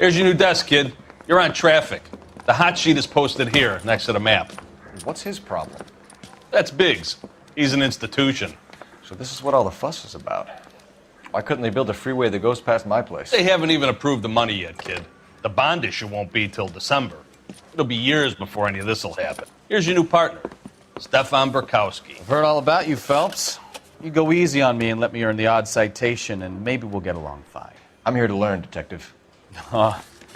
Here's your new desk, kid. You're on traffic. The hot sheet is posted here, next to the map. What's his problem? That's Biggs. He's an institution. So this is what all the fuss is about. Why couldn't they build a freeway that goes past my place? They haven't even approved the money yet, kid. The bond issue won't be till December. It'll be years before any of this will happen. Here's your new partner, Stefan Burkowski. I've heard all about you, Phelps. You go easy on me and let me earn the odd citation, and maybe we'll get along fine. I'm here to learn, Detective.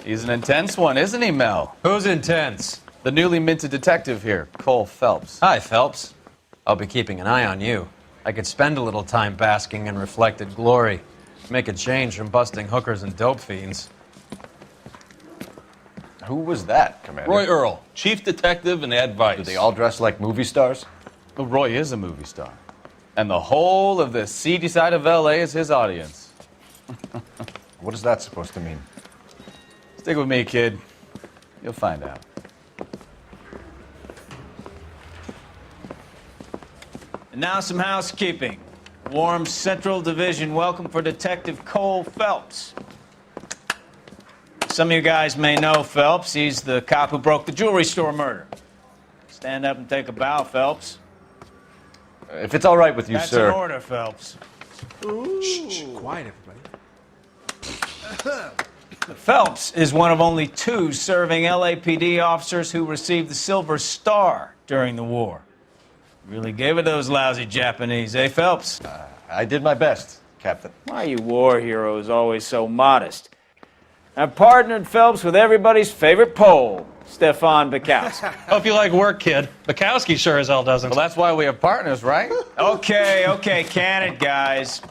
He's an intense one, isn't he, Mel? Who's intense? The newly minted detective here, Cole Phelps. Hi, Phelps. I'll be keeping an eye on you. I could spend a little time basking in reflected glory. Make a change from busting hookers and dope fiends. Who was that, Commander? Roy Earl, chief detective and advice. Do they all dress like movie stars? Well, Roy is a movie star. And the whole of the seedy side of L.A. is his audience. What is that supposed to mean? Stick with me, kid. You'll find out. And now some housekeeping. Warm Central Division welcome for Detective Cole Phelps. Some of you guys may know Phelps. He's the cop who broke the jewelry store murder. Stand up and take a bow, Phelps. If it's all right with you, That's sir. an order, Phelps. Shh, quiet, everybody. Phelps is one of only 2 serving LAPD officers who received the Silver Star during the war. Really gave it those lousy Japanese, eh, Phelps? I did my best, Captain. Why are you war heroes always so modest? I've partnered Phelps with everybody's favorite Pole, Stefan Burkowski. Hope you like work, kid. Bukowski sure as hell doesn't. Well, that's why we have partners, right? Okay, can it, guys.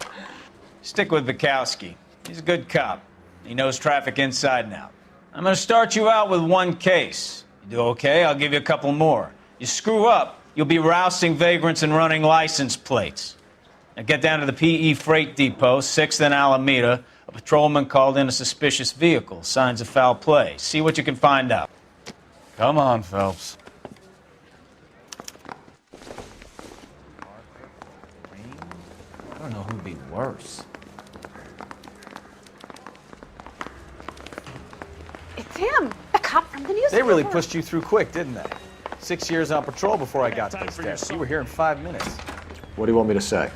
Stick with Burkowski. He's a good cop. He knows traffic inside and out. I'm going to start you out with 1 case. You do okay, I'll give you a couple more. You screw up, you'll be rousting vagrants and running license plates. Now get down to the PE Freight Depot, 6th and Alameda. A patrolman called in a suspicious vehicle. Signs of foul play. See what you can find out. Come on, Phelps. I don't know who'd be worse. It's him, the cop from the newspaper. They really pushed you through quick, didn't they? 6 years on patrol before I got to this desk. You were here in 5 minutes. What do you want me to say?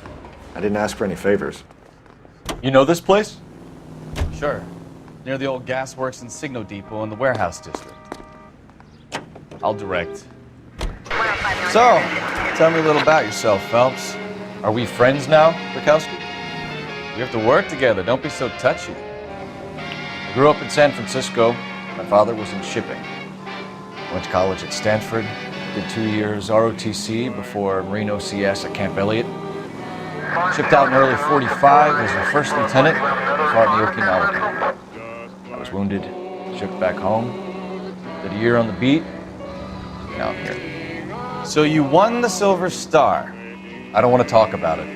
I didn't ask for any favors. You know this place? Sure. Near the old gasworks and Signo Depot in the warehouse district. I'll direct. So, tell me a little about yourself, Phelps. Are we friends now, Burkowski? We have to work together. Don't be so touchy. I grew up in San Francisco. My father was in shipping. Went to college at Stanford. Did 2 years ROTC before Marine OCS at Camp Elliott. Shipped out in early 45 as a first lieutenant. Fought in the Okinawa War. I was wounded. Shipped back home. Did a year on the beat. Now I'm here. So you won the Silver Star. I don't want to talk about it.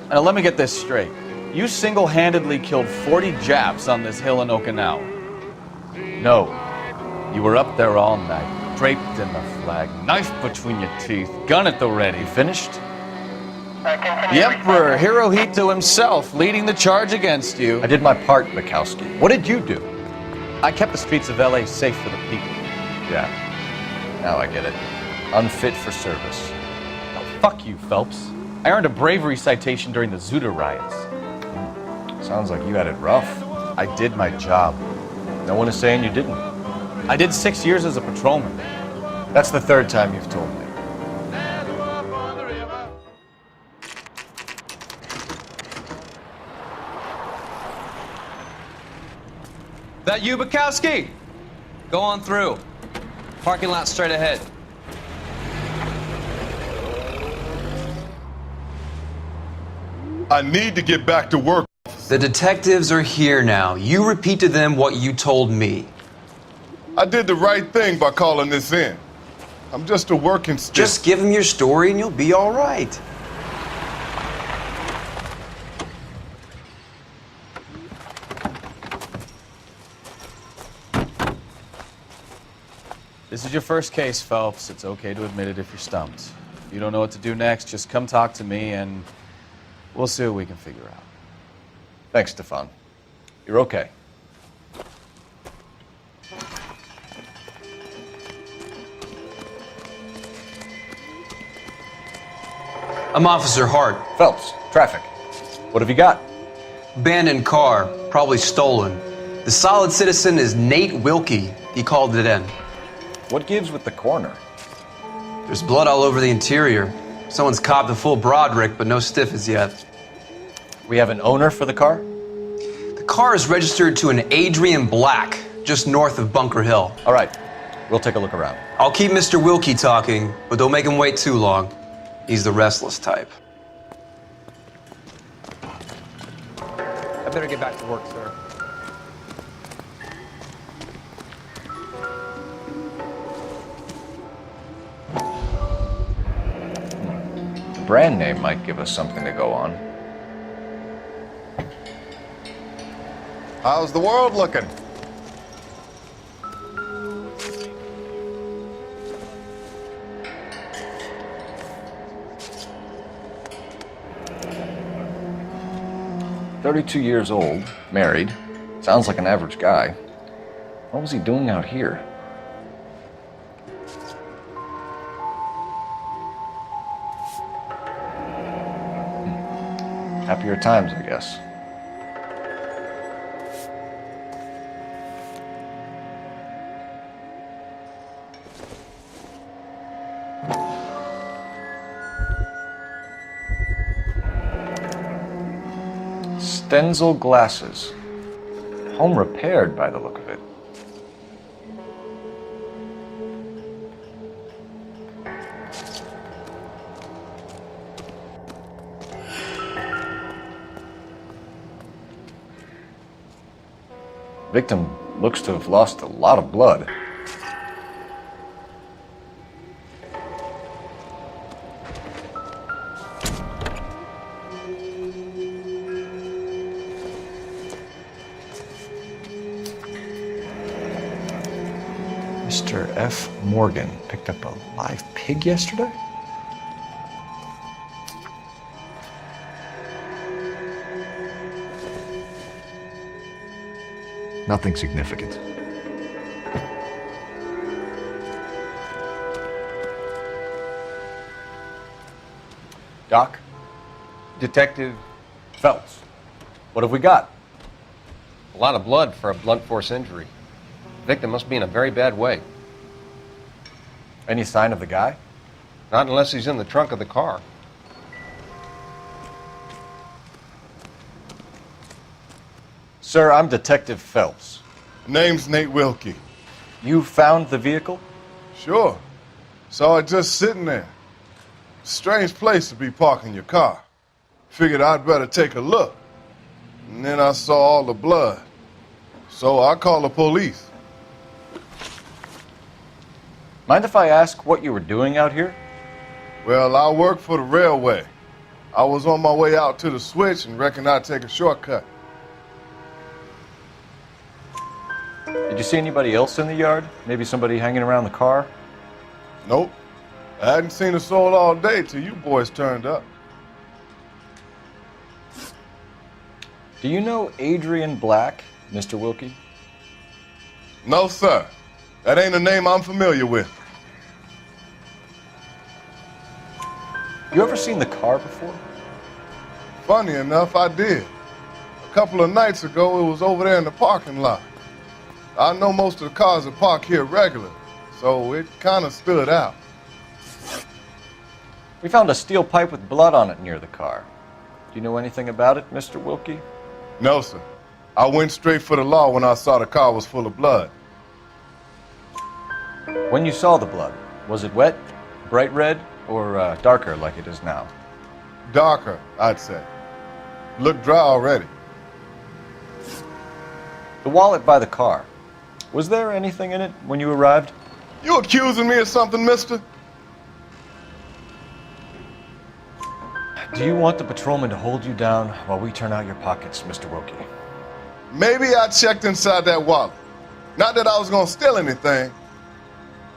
Now let me get this straight. You single-handedly killed 40 Japs on this hill in Okinawa. No. You were up there all night, draped in the flag, knife between your teeth, gun at the ready. Finished? The Emperor Hirohito himself leading the charge against you. I did my part, Bukowski. What did you do? I kept the streets of LA safe for the people. Yeah. Now I get it. Unfit for service. Now, fuck you, Phelps. I earned a bravery citation during the Zuda riots. Sounds like you had it rough. I did my job. No one is saying you didn't. I did 6 years as a patrolman. That's the 3rd time you've told me. That you, Bukowski? Go on through. Parking lot straight ahead. I need to get back to work. The detectives are here now. You repeat to them what you told me. I did the right thing by calling this in. I'm just a working stiff. Just give them your story and you'll be all right. This is your first case, Phelps. It's okay to admit it if you're stumped. If you don't know what to do next, just come talk to me and we'll see what we can figure out. Thanks, Stefan. You're okay. I'm Officer Hart. Phelps, traffic. What have you got? Abandoned car, probably stolen. The solid citizen is Nate Wilkie. He called it in. What gives with the coroner? There's blood all over the interior. Someone's copped a full Broderick, but no stiff as yet. We have an owner for the car? The car is registered to an Adrian Black, just north of Bunker Hill. All right, we'll take a look around. I'll keep Mr. Wilkie talking, but don't make him wait too long. He's the restless type. I better get back to work, sir. The brand name might give us something to go on. How's the world looking? "32 years old, married. Sounds like an average guy. What was he doing out here?" Happier times, I guess. Stenzel glasses. Home repaired by the look of it. Victim looks to have lost a lot of blood. Mr. F. Morgan picked up a live pig yesterday? Nothing significant. Doc? Detective, Phelps. What have we got? a lot of blood for a blunt force injury. Victim must be in a very bad way. Any sign of the guy? Not unless he's in the trunk of the car. Sir, I'm Detective Phelps. Name's Nate Wilkie. You found the vehicle? Sure. Saw it just sitting there. Strange place to be parking your car. Figured I'd better take a look. And then I saw all the blood. So I called the police. Mind if I ask what you were doing out here? Well, I work for the railway. I was on my way out to the switch and reckoned I'd take a shortcut. Did you see anybody else in the yard? Maybe somebody hanging around the car? Nope. I hadn't seen a soul all day till you boys turned up. Do you know Adrian Black, Mr. Wilkie? No, sir. That ain't a name I'm familiar with. You ever seen the car before? Funny enough, I did. A couple of nights ago, it was over there in the parking lot. I know most of the cars are parked here regular, so it kind of stood out. We found a steel pipe with blood on it near the car. Do you know anything about it, Mr. Wilkie? No, sir. I went straight for the law when I saw the car was full of blood. When you saw the blood, was it wet, bright red, or darker like it is now? Darker, I'd say. Looked dry already. The wallet by the car. Was there anything in it when you arrived? You accusing me of something, mister? Do you want the patrolman to hold you down while we turn out your pockets, Mr. Wilkie? Maybe I checked inside that wallet. Not that I was gonna steal anything.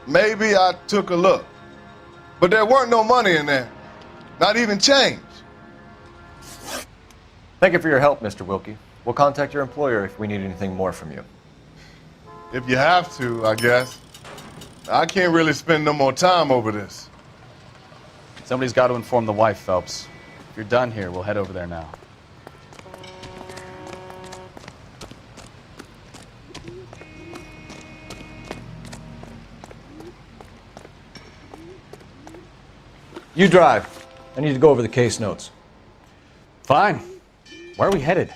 Maybe I took a look. But there weren't no money in there. Not even change. Thank you for your help, Mr. Wilkie. We'll contact your employer if we need anything more from you. If you have to, I guess. I can't really spend no more time over this. Somebody's got to inform the wife, Phelps. If you're done here, we'll head over there now. You drive. I need to go over the case notes. Fine. Where are we headed?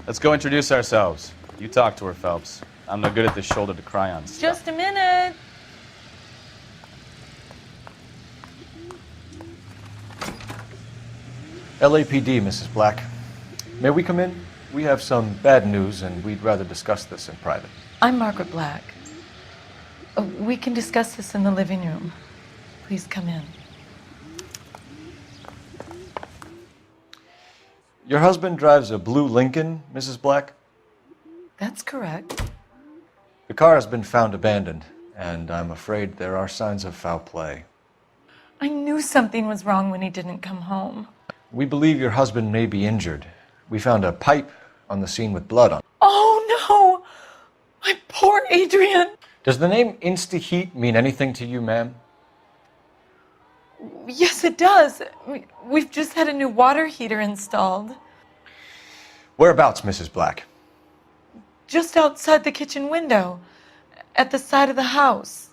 Let's go introduce ourselves. You talk to her, Phelps. I'm no good at this shoulder to cry on stuff. Just a minute. LAPD, Mrs. Black. May we come in? We have some bad news, and we'd rather discuss this in private. I'm Margaret Black. We can discuss this in the living room. Please come in. Your husband drives a blue Lincoln, Mrs. Black? That's correct. The car has been found abandoned, and I'm afraid there are signs of foul play. I knew something was wrong when he didn't come home. We believe your husband may be injured. We found a pipe on the scene with blood on it. Oh no! My poor Adrian! Does the name Insta-Heat mean anything to you, ma'am? Yes, it does. We've just had a new water heater installed. Whereabouts, Mrs. Black? Just outside the kitchen window, at the side of the house.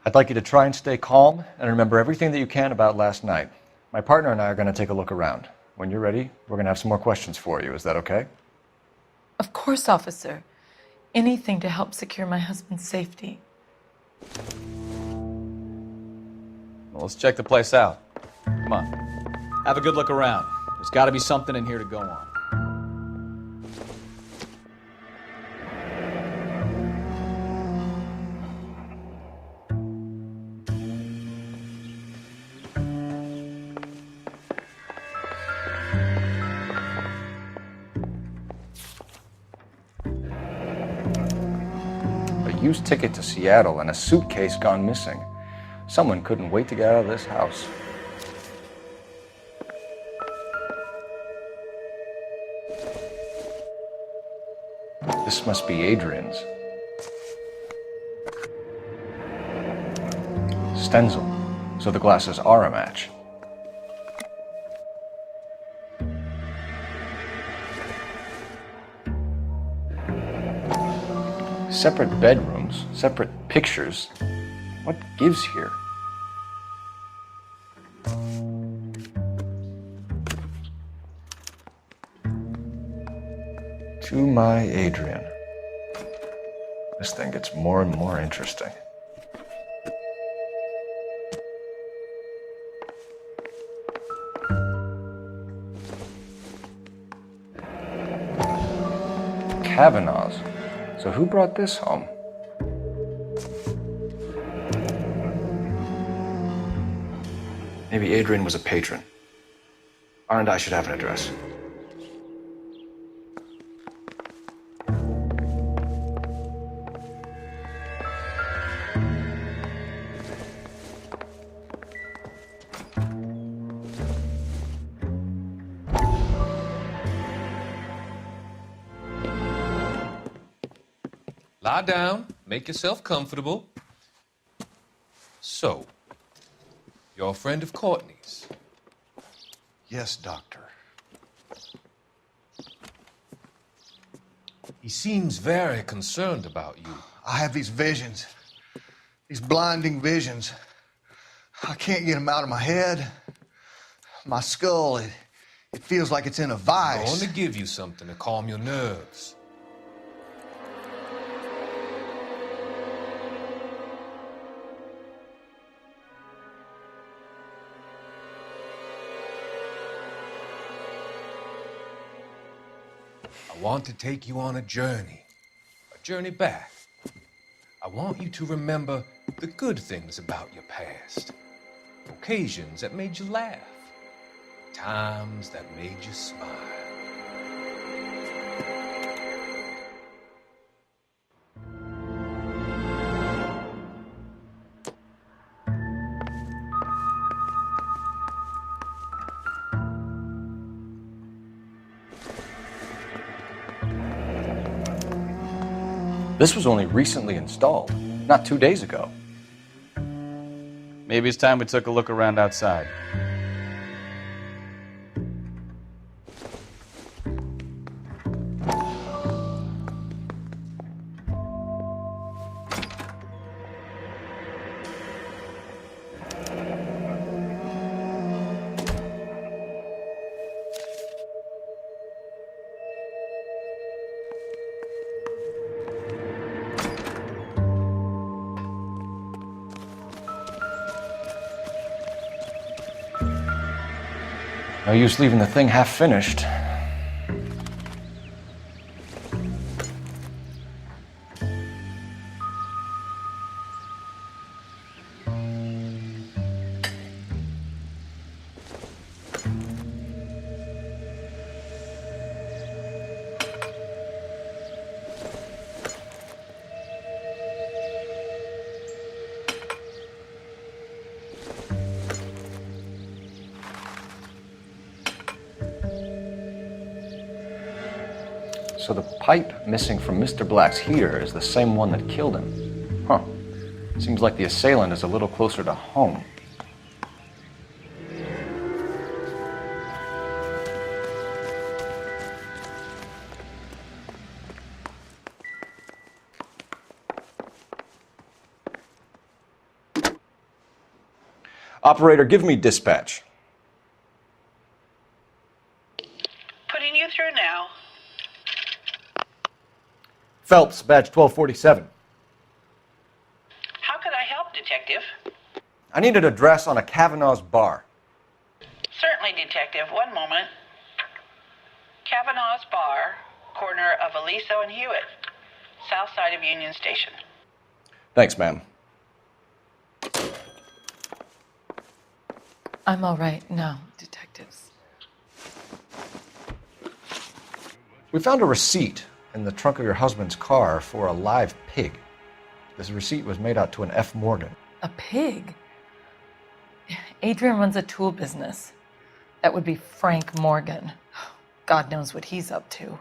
I'd like you to try and stay calm and remember everything that you can about last night. My partner and I are going to take a look around. When you're ready, we're going to have some more questions for you. Is that okay? Of course, officer. Anything to help secure my husband's safety. Well, let's check the place out. Come on. Have a good look around. There's got to be something in here to go on. A used ticket to Seattle and a suitcase gone missing. Someone couldn't wait to get out of this house. This must be Adrian's. Stencil, so the glasses are a match. Separate bedrooms, separate pictures. What gives here? To my Adrian. This thing gets more and more interesting. Kavanaugh's. So who brought this home? Maybe Adrian was a patron. R&I should have an address. Lie down, make yourself comfortable. So, you're a friend of Courtney's? Yes, Doctor. He seems very concerned about you. I have these visions, these blinding visions. I can't get them out of my head. My skull, it feels like it's in a vice. I'm going to give you something to calm your nerves. I want to take you on a journey back. I want you to remember the good things about your past, occasions that made you laugh, times that made you smile. This was only recently installed, not 2 days ago. Maybe it's time we took a look around outside. No use leaving the thing half finished. So the pipe missing from Mr. Black's heater is the same one that killed him. Huh. Seems like the assailant is a little closer to home. Operator, give me dispatch. Putting you through now. Phelps, badge 1247. How could I help, Detective? I need an address on a Kavanaugh's bar. Certainly, Detective. One moment. Kavanaugh's Bar, corner of Aliso and Hewitt, south side of Union Station. Thanks, ma'am. I'm all right now, detectives. We found a receipt in the trunk of your husband's car for a live pig. This receipt was made out to an F. Morgan. A pig? Adrian runs a tool business. That would be Frank Morgan. God knows what he's up to.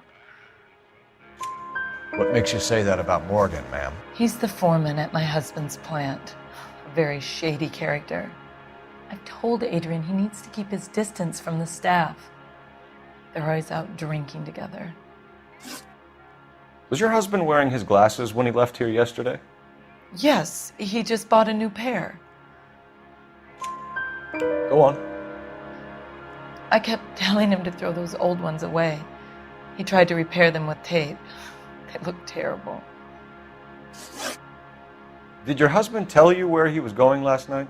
What makes you say that about Morgan, ma'am? He's the foreman at my husband's plant. A very shady character. I've told Adrian he needs to keep his distance from the staff. They're always out drinking together. Was your husband wearing his glasses when he left here yesterday? Yes, he just bought a new pair. Go on. I kept telling him to throw those old ones away. He tried to repair them with tape. They look terrible. Did your husband tell you where he was going last night?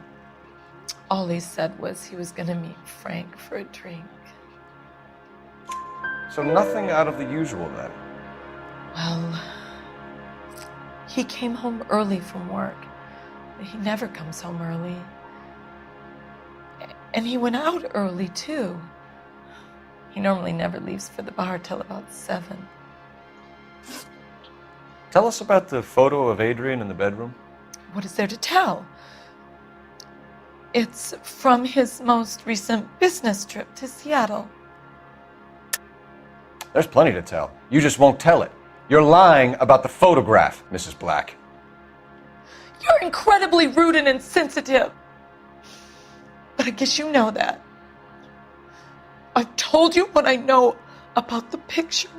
All he said was he was going to meet Frank for a drink. So nothing out of the usual then? Well, he came home early from work. He never comes home early. And he went out early, too. He normally never leaves for the bar till about 7. Tell us about the photo of Adrian in the bedroom. What is there to tell? It's from his most recent business trip to Seattle. There's plenty to tell. You just won't tell it. You're lying about the photograph, Mrs. Black. You're incredibly rude and insensitive. But I guess you know that. I've told you what I know about the picture.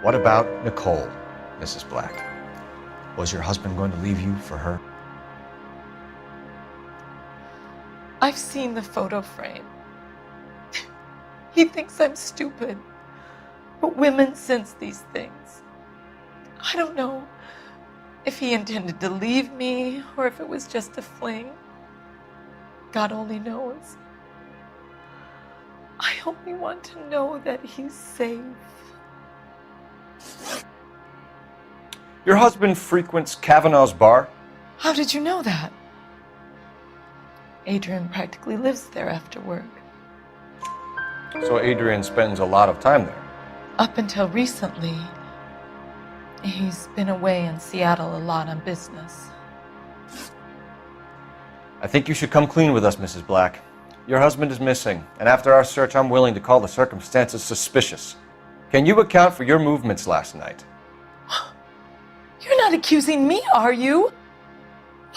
What about Nicole, Mrs. Black? Was your husband going to leave you for her? I've seen the photo frame. He thinks I'm stupid. But women sense these things. I don't know if he intended to leave me or if it was just a fling. God only knows. I only want to know that he's safe. Your husband frequents Kavanaugh's bar? How did you know that? Adrian practically lives there after work. So Adrian spends a lot of time there? Up until recently, he's been away in Seattle a lot on business. I think you should come clean with us, Mrs. Black. your husband is missing, and after our search, I'm willing to call the circumstances suspicious. Can you account for your movements last night? You're not accusing me, are you?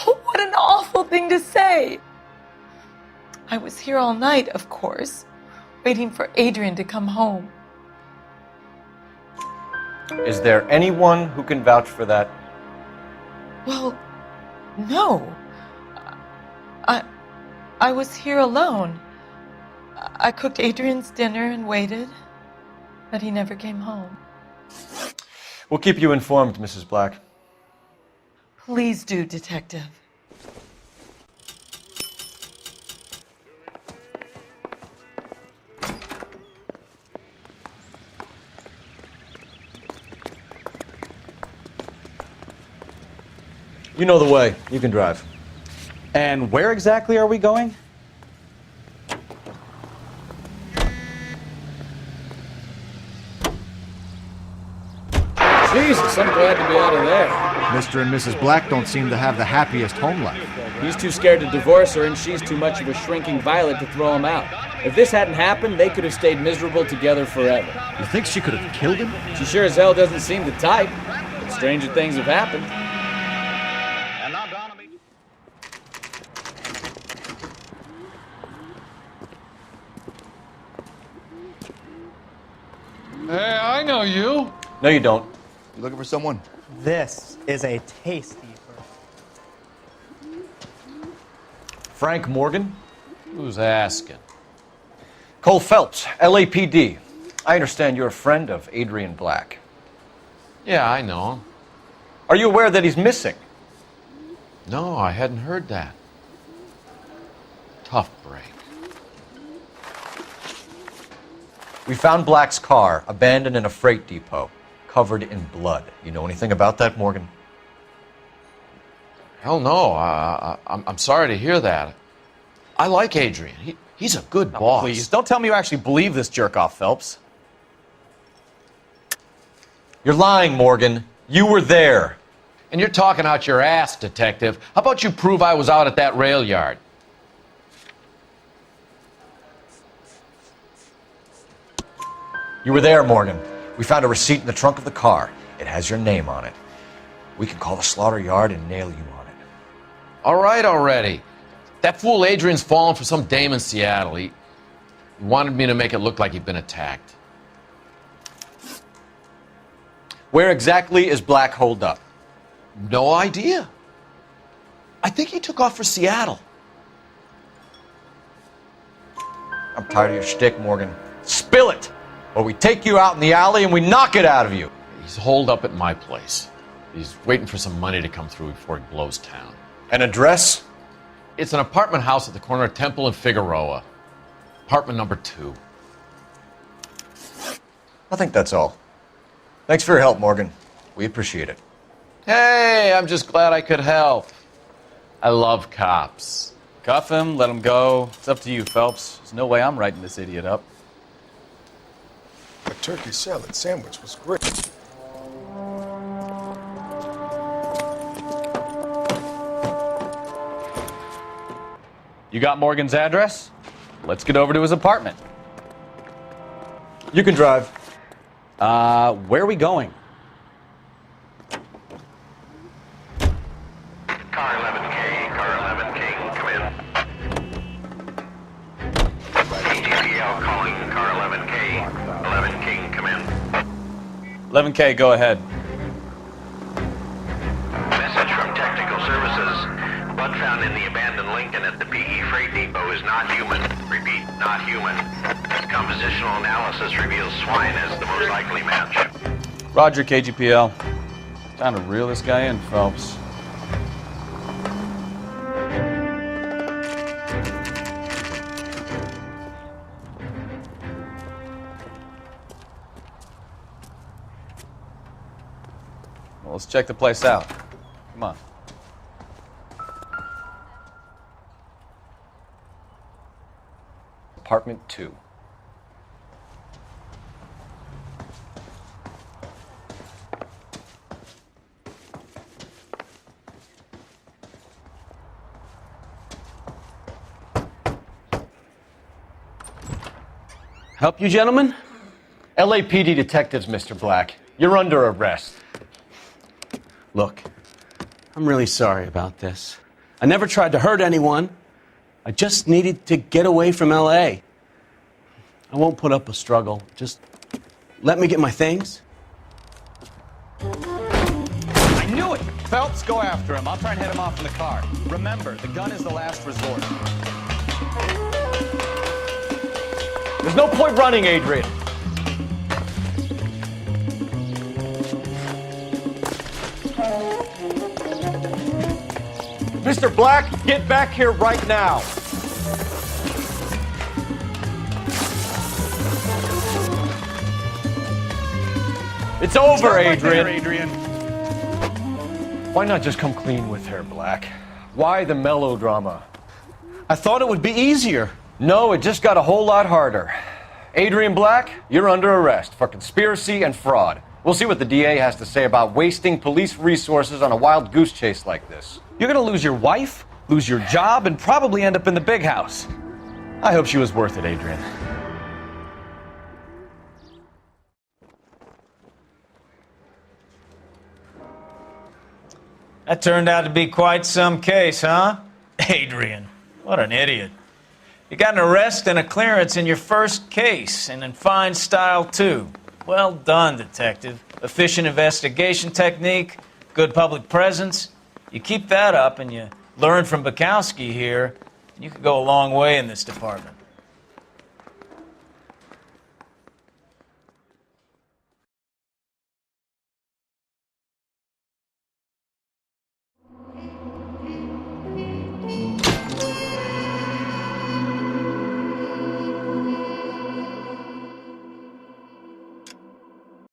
What an awful thing to say. I was here all night, of course, waiting for Adrian to come home. Is there anyone who can vouch for that? Well, no. I was here alone. I cooked Adrian's dinner and waited, but he never came home. We'll keep you informed, Mrs. Black. Please do, Detective. You know the way. You can drive. And where exactly are we going? Jesus, I'm glad to be out of there. Mr. and Mrs. Black don't seem to have the happiest home life. He's too scared to divorce her, and she's too much of a shrinking violet to throw him out. If this hadn't happened, they could have stayed miserable together forever. You think she could have killed him? She sure as hell doesn't seem the type, but stranger things have happened. Hey, I know you. No, you don't. You looking for someone? This is a tasty Frank Morgan? Who's asking? Cole Phelps, LAPD. I understand you're a friend of Adrian Black. Yeah, I know him. Are you aware that he's missing? No, I hadn't heard that. Tough break. We found Black's car abandoned in a freight depot, covered in blood. You know anything about that, Morgan? Hell no. I'm sorry to hear that. I like Adrian. He's a good boss. Please, don't tell me you actually believe this jerk-off, Phelps. You're lying, Morgan. You were there. And you're talking out your ass, detective. How about you prove I was out at that rail yard? You were there, Morgan. We found a receipt in the trunk of the car. It has your name on it. We can call the slaughter yard and nail you on it. All right already. That fool Adrian's fallen for some dame in Seattle. He wanted me to make it look like he'd been attacked. Where exactly is Black holed up? No idea. I think he took off for Seattle. I'm tired of your shtick, Morgan. Spill it! Or we take you out in the alley and we knock it out of you. He's holed up at my place. He's waiting for some money to come through before he blows town. An address? It's an apartment house at the corner of Temple and Figueroa. Apartment number 2. I think that's all. Thanks for your help, Morgan. We appreciate it. Hey, I'm just glad I could help. I love cops. Cuff him, let him go. It's up to you, Phelps. There's no way I'm writing this idiot up. A turkey salad sandwich was great. You got Morgan's address? Let's get over to his apartment. You can drive. Where are we going? Car 11K, car 11K, come in. AGPL calling car 11K, 11K, come in. 11K, go ahead. Message from Technical Services. Blood found in the abandoned Lincoln at the PE Freight Depot is not human. Repeat, not human. Compositional analysis reveals swine as the most likely match. Roger, KGPL. Time to reel this guy in, Phelps. Well, let's check the place out. Come on. Apartment 2. Help you, gentlemen? LAPD detectives, Mr. Black. You're under arrest. Look, I'm really sorry about this. I never tried to hurt anyone. I just needed to get away from LA. I won't put up a struggle. Just let me get my things. I knew it! Phelps, go after him. I'll try and head him off in the car. Remember, the gun is the last resort. There's no point running, Adrian. Mr. Black, get back here right now. It's over, Adrian. Why not just come clean with her, Black? Why the melodrama? I thought it would be easier. No, it just got a whole lot harder. Adrian Black, you're under arrest for conspiracy and fraud. We'll see what the DA has to say about wasting police resources on a wild goose chase like this. You're gonna lose your wife, lose your job, and probably end up in the big house. I hope she was worth it, Adrian. That turned out to be quite some case, huh? Adrian, what an idiot. You got an arrest and a clearance in your first case, and in fine style, too. Well done, detective. Efficient investigation technique, good public presence. You keep that up and you learn from Bukowski here, and you could go a long way in this department.